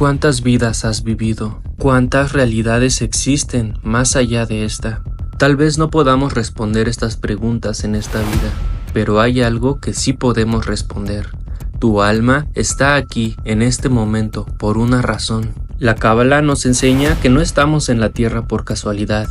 ¿Cuántas vidas has vivido? ¿Cuántas realidades existen más allá de esta? Tal vez no podamos responder estas preguntas en esta vida, pero hay algo que sí podemos responder. Tu alma está aquí, en este momento, por una razón. La Cábala nos enseña que no estamos en la tierra por casualidad.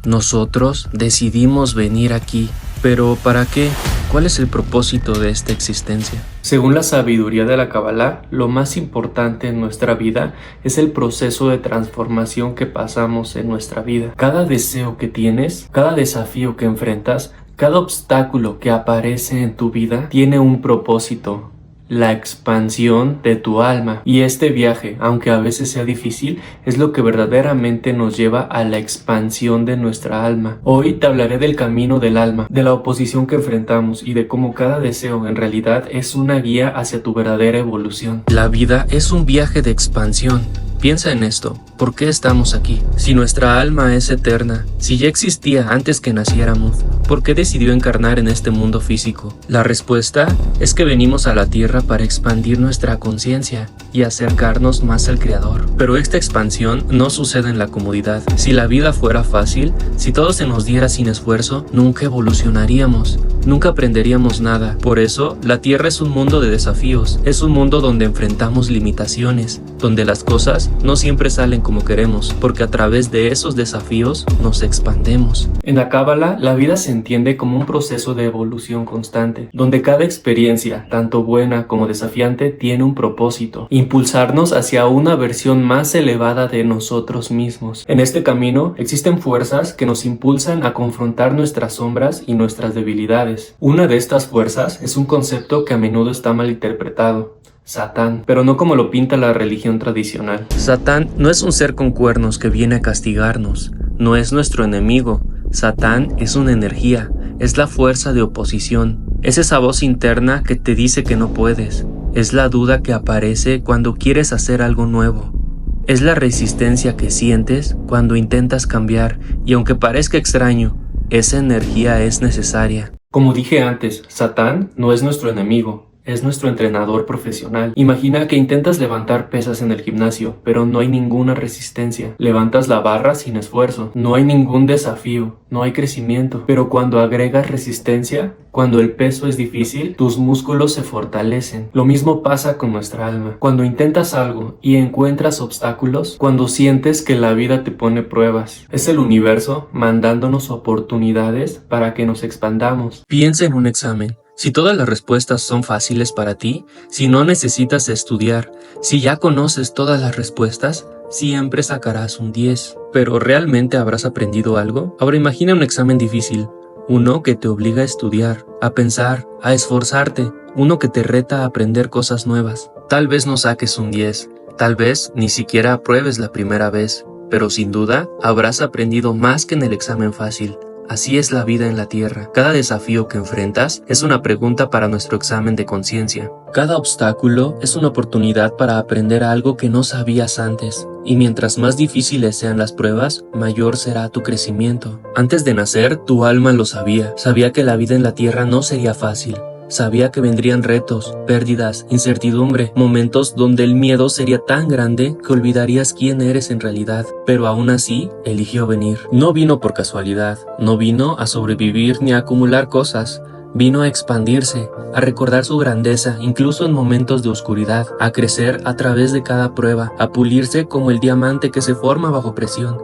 Nosotros decidimos venir aquí. ¿Pero para qué? ¿Cuál es el propósito de esta existencia? Según la sabiduría de la Cábala, lo más importante en nuestra vida es el proceso de transformación que pasamos en nuestra vida. Cada deseo que tienes, cada desafío que enfrentas, cada obstáculo que aparece en tu vida tiene un propósito. La expansión de tu alma. Y este viaje, aunque a veces sea difícil, es lo que verdaderamente nos lleva a la expansión de nuestra alma. Hoy te hablaré del camino del alma, de la oposición que enfrentamos y de cómo cada deseo en realidad es una guía hacia tu verdadera evolución. La vida es un viaje de expansión. Piensa en esto, ¿por qué estamos aquí? Si nuestra alma es eterna, si ya existía antes que naciéramos, ¿por qué decidió encarnar en este mundo físico? La respuesta es que venimos a la Tierra para expandir nuestra conciencia y acercarnos más al Creador. Pero esta expansión no sucede en la comodidad. Si la vida fuera fácil, si todo se nos diera sin esfuerzo, nunca evolucionaríamos, nunca aprenderíamos nada. Por eso, la Tierra es un mundo de desafíos, es un mundo donde enfrentamos limitaciones, donde las cosas no siempre salen como queremos, porque a través de esos desafíos nos expandemos. En la Cábala, la vida se entiende como un proceso de evolución constante, donde cada experiencia, tanto buena como desafiante, tiene un propósito: impulsarnos hacia una versión más elevada de nosotros mismos. En este camino existen fuerzas que nos impulsan a confrontar nuestras sombras y nuestras debilidades. Una de estas fuerzas es un concepto que a menudo está mal interpretado: Satán, pero no como lo pinta la religión tradicional. Satán no es un ser con cuernos que viene a castigarnos, no es nuestro enemigo. Satán es una energía, es la fuerza de oposición, es esa voz interna que te dice que no puedes, es la duda que aparece cuando quieres hacer algo nuevo, es la resistencia que sientes cuando intentas cambiar, y aunque parezca extraño, esa energía es necesaria. Como dije antes, Satán no es nuestro enemigo, es nuestro entrenador profesional. Imagina que intentas levantar pesas en el gimnasio, pero no hay ninguna resistencia. Levantas la barra sin esfuerzo, no hay ningún desafío, no hay crecimiento. Pero cuando agregas resistencia, cuando el peso es difícil, tus músculos se fortalecen. Lo mismo pasa con nuestra alma. Cuando intentas algo y encuentras obstáculos, cuando sientes que la vida te pone pruebas, es el universo mandándonos oportunidades para que nos expandamos. Piensa en un examen. Si todas las respuestas son fáciles para ti, si no necesitas estudiar, si ya conoces todas las respuestas, siempre sacarás un 10. ¿Pero realmente habrás aprendido algo? Ahora imagina un examen difícil, uno que te obliga a estudiar, a pensar, a esforzarte, uno que te reta a aprender cosas nuevas. Tal vez no saques un 10, tal vez ni siquiera apruebes la primera vez, pero sin duda habrás aprendido más que en el examen fácil. Así es la vida en la Tierra. Cada desafío que enfrentas es una pregunta para nuestro examen de conciencia. Cada obstáculo es una oportunidad para aprender algo que no sabías antes. Y mientras más difíciles sean las pruebas, mayor será tu crecimiento. Antes de nacer, tu alma lo sabía. Sabía que la vida en la Tierra no sería fácil. Sabía que vendrían retos, pérdidas, incertidumbre, momentos donde el miedo sería tan grande que olvidarías quién eres en realidad, pero aún así eligió venir. No vino por casualidad, no vino a sobrevivir ni a acumular cosas, vino a expandirse, a recordar su grandeza incluso en momentos de oscuridad, a crecer a través de cada prueba, a pulirse como el diamante que se forma bajo presión.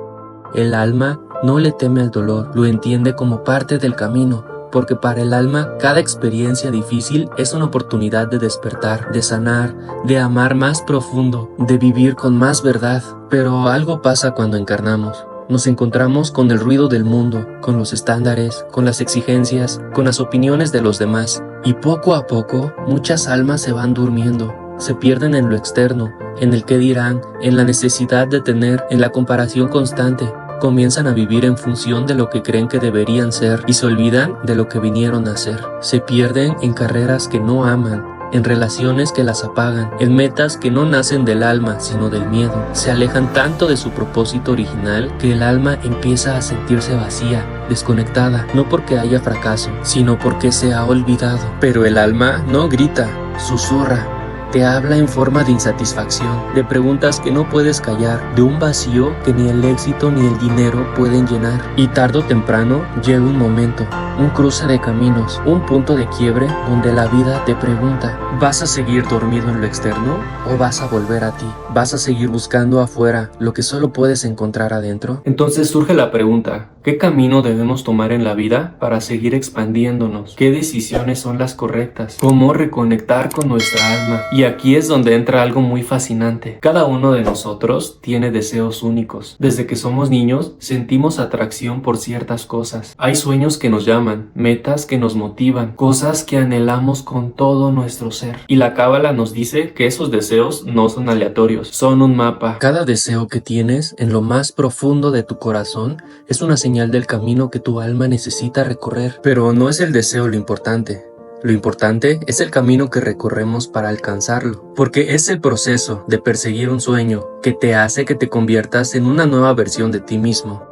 El alma no le teme al dolor, lo entiende como parte del camino. Porque para el alma, cada experiencia difícil es una oportunidad de despertar, de sanar, de amar más profundo, de vivir con más verdad. Pero algo pasa cuando encarnamos. Nos encontramos con el ruido del mundo, con los estándares, con las exigencias, con las opiniones de los demás. Y poco a poco, muchas almas se van durmiendo. Se pierden en lo externo, en el qué dirán, en la necesidad de tener, en la comparación constante. Comienzan a vivir en función de lo que creen que deberían ser y se olvidan de lo que vinieron a ser. Se pierden en carreras que no aman, en relaciones que las apagan, en metas que no nacen del alma sino del miedo. Se alejan tanto de su propósito original que el alma empieza a sentirse vacía, desconectada, no porque haya fracaso, sino porque se ha olvidado. Pero el alma no grita, susurra. te habla en forma de insatisfacción, de preguntas que no puedes callar, de un vacío que ni el éxito ni el dinero pueden llenar. Y tarde o temprano llega un momento, un cruce de caminos, un punto de quiebre donde la vida te pregunta, ¿vas a seguir dormido en lo externo o vas a volver a ti? ¿Vas a seguir buscando afuera lo que solo puedes encontrar adentro? Entonces surge la pregunta, ¿qué camino debemos tomar en la vida para seguir expandiéndonos? ¿Qué decisiones son las correctas? ¿Cómo reconectar con nuestra alma? Y aquí es donde entra algo muy fascinante. Cada uno de nosotros tiene deseos únicos. Desde que somos niños sentimos atracción por ciertas cosas. Hay sueños que nos llaman, metas que nos motivan, cosas que anhelamos con todo nuestro ser. Y la cábala nos dice que esos deseos no son aleatorios, son un mapa. Cada deseo que tienes en lo más profundo de tu corazón es una señal del camino que tu alma necesita recorrer. Pero no es el deseo lo importante. Lo importante es el camino que recorremos para alcanzarlo, porque es el proceso de perseguir un sueño que te hace que te conviertas en una nueva versión de ti mismo.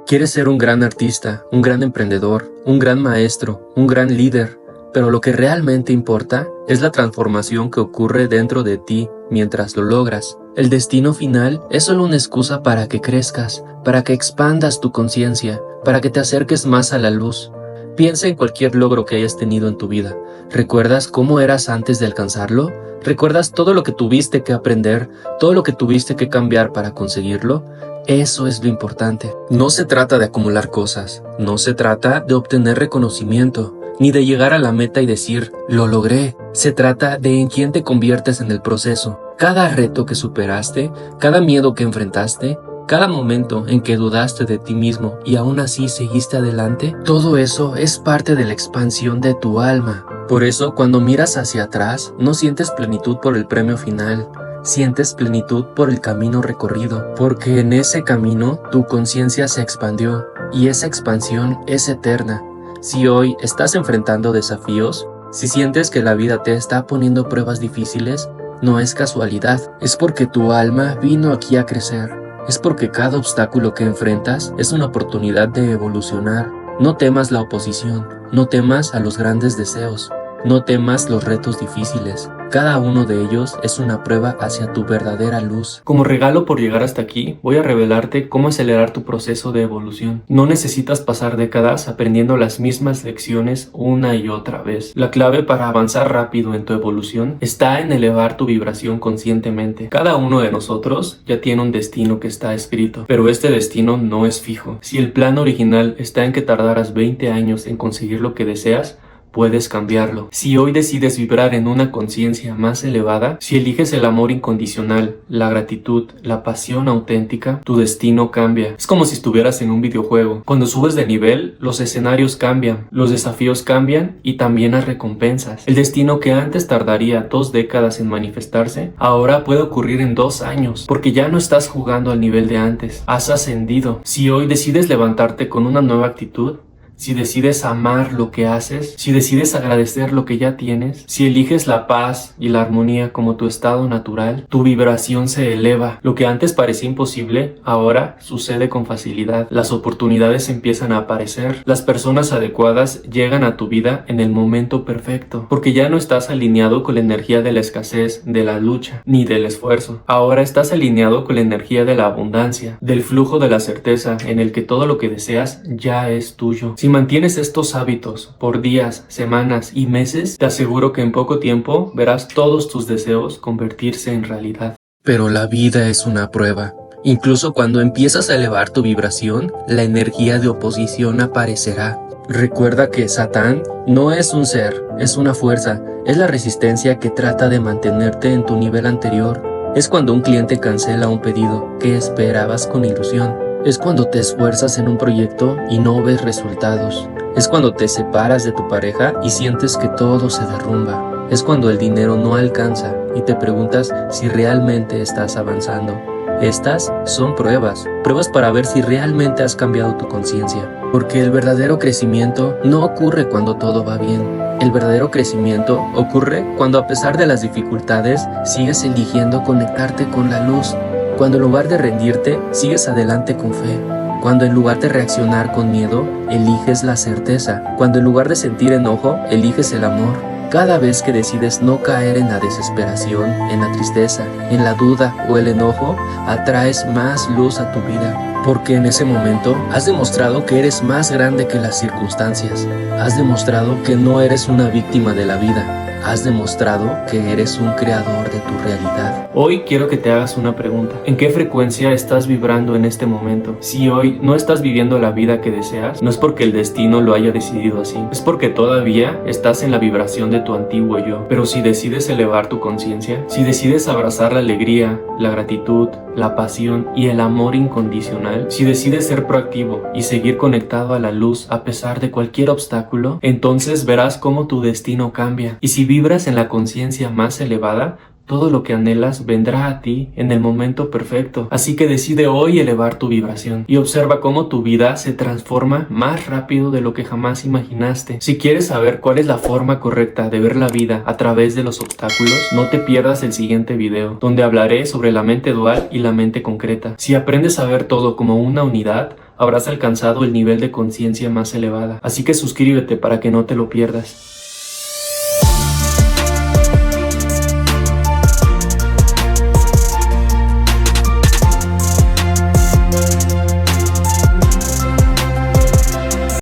Quieres ser un gran artista, un gran emprendedor, un gran maestro, un gran líder, pero lo que realmente importa es la transformación que ocurre dentro de ti mientras lo logras. El destino final es solo una excusa para que crezcas, para que expandas tu conciencia, para que te acerques más a la luz. Piensa en cualquier logro que hayas tenido en tu vida. ¿Recuerdas cómo eras antes de alcanzarlo? ¿Recuerdas todo lo que tuviste que aprender, todo lo que tuviste que cambiar para conseguirlo? Eso es lo importante. No se trata de acumular cosas, no se trata de obtener reconocimiento, ni de llegar a la meta y decir, lo logré. Se trata de en quién te conviertes en el proceso. Cada reto que superaste, cada miedo que enfrentaste, cada momento en que dudaste de ti mismo y aún así seguiste adelante, todo eso es parte de la expansión de tu alma. Por eso, cuando miras hacia atrás, no sientes plenitud por el premio final, sientes plenitud por el camino recorrido, porque en ese camino tu conciencia se expandió y esa expansión es eterna. Si hoy estás enfrentando desafíos, si sientes que la vida te está poniendo pruebas difíciles, no es casualidad, es porque tu alma vino aquí a crecer. Es porque cada obstáculo que enfrentas es una oportunidad de evolucionar. No temas la oposición, no temas a los grandes deseos, no temas los retos difíciles. Cada uno de ellos es una prueba hacia tu verdadera luz. Como regalo por llegar hasta aquí, voy a revelarte cómo acelerar tu proceso de evolución. No necesitas pasar décadas aprendiendo las mismas lecciones una y otra vez. La clave para avanzar rápido en tu evolución está en elevar tu vibración conscientemente. Cada uno de nosotros ya tiene un destino que está escrito, pero este destino no es fijo. Si el plan original está en que tardaras 20 años en conseguir lo que deseas, puedes cambiarlo. Si hoy decides vibrar en una conciencia más elevada, si eliges el amor incondicional, la gratitud, la pasión auténtica, tu destino cambia. Es como si estuvieras en un videojuego. Cuando subes de nivel, los escenarios cambian, los desafíos cambian y también las recompensas. El destino que antes tardaría 2 décadas en manifestarse, ahora puede ocurrir en 2 años, porque ya no estás jugando al nivel de antes. Has ascendido. Si hoy decides levantarte con una nueva actitud, si decides amar lo que haces, si decides agradecer lo que ya tienes, si eliges la paz y la armonía como tu estado natural, tu vibración se eleva. Lo que antes parecía imposible, ahora sucede con facilidad. Las oportunidades empiezan a aparecer. Las personas adecuadas llegan a tu vida en el momento perfecto, porque ya no estás alineado con la energía de la escasez, de la lucha, ni del esfuerzo. Ahora estás alineado con la energía de la abundancia, del flujo de la certeza en el que todo lo que deseas ya es tuyo. Si mantienes estos hábitos por días, semanas y meses, te aseguro que en poco tiempo verás todos tus deseos convertirse en realidad. Pero la vida es una prueba. Incluso cuando empiezas a elevar tu vibración, la energía de oposición aparecerá. Recuerda que Satán no es un ser, es una fuerza, es la resistencia que trata de mantenerte en tu nivel anterior. Es cuando un cliente cancela un pedido que esperabas con ilusión. Es cuando te esfuerzas en un proyecto y no ves resultados. Es cuando te separas de tu pareja y sientes que todo se derrumba. Es cuando el dinero no alcanza y te preguntas si realmente estás avanzando. Estas son pruebas para ver si realmente has cambiado tu conciencia. Porque el verdadero crecimiento no ocurre cuando todo va bien. El verdadero crecimiento ocurre cuando, a pesar de las dificultades, sigues eligiendo conectarte con la luz. Cuando en lugar de rendirte, sigues adelante con fe. Cuando en lugar de reaccionar con miedo, eliges la certeza. Cuando en lugar de sentir enojo, eliges el amor. Cada vez que decides no caer en la desesperación, en la tristeza, en la duda o el enojo, atraes más luz a tu vida. Porque en ese momento has demostrado que eres más grande que las circunstancias. Has demostrado que no eres una víctima de la vida. Has demostrado que eres un creador de tu realidad. Hoy quiero que te hagas una pregunta. ¿En qué frecuencia estás vibrando en este momento? Si hoy no estás viviendo la vida que deseas, no es porque el destino lo haya decidido así. Es porque todavía estás en la vibración de tu antiguo yo. Pero si decides elevar tu conciencia, si decides abrazar la alegría, la gratitud, la pasión y el amor incondicional, si decides ser proactivo y seguir conectado a la luz a pesar de cualquier obstáculo, entonces verás cómo tu destino cambia. Y si vibras en la conciencia más elevada, todo lo que anhelas vendrá a ti en el momento perfecto. Así que decide hoy elevar tu vibración y observa cómo tu vida se transforma más rápido de lo que jamás imaginaste. Si quieres saber cuál es la forma correcta de ver la vida a través de los obstáculos, no te pierdas el siguiente video, donde hablaré sobre la mente dual y la mente concreta. Si aprendes a ver todo como una unidad, habrás alcanzado el nivel de conciencia más elevada. Así que suscríbete para que no te lo pierdas.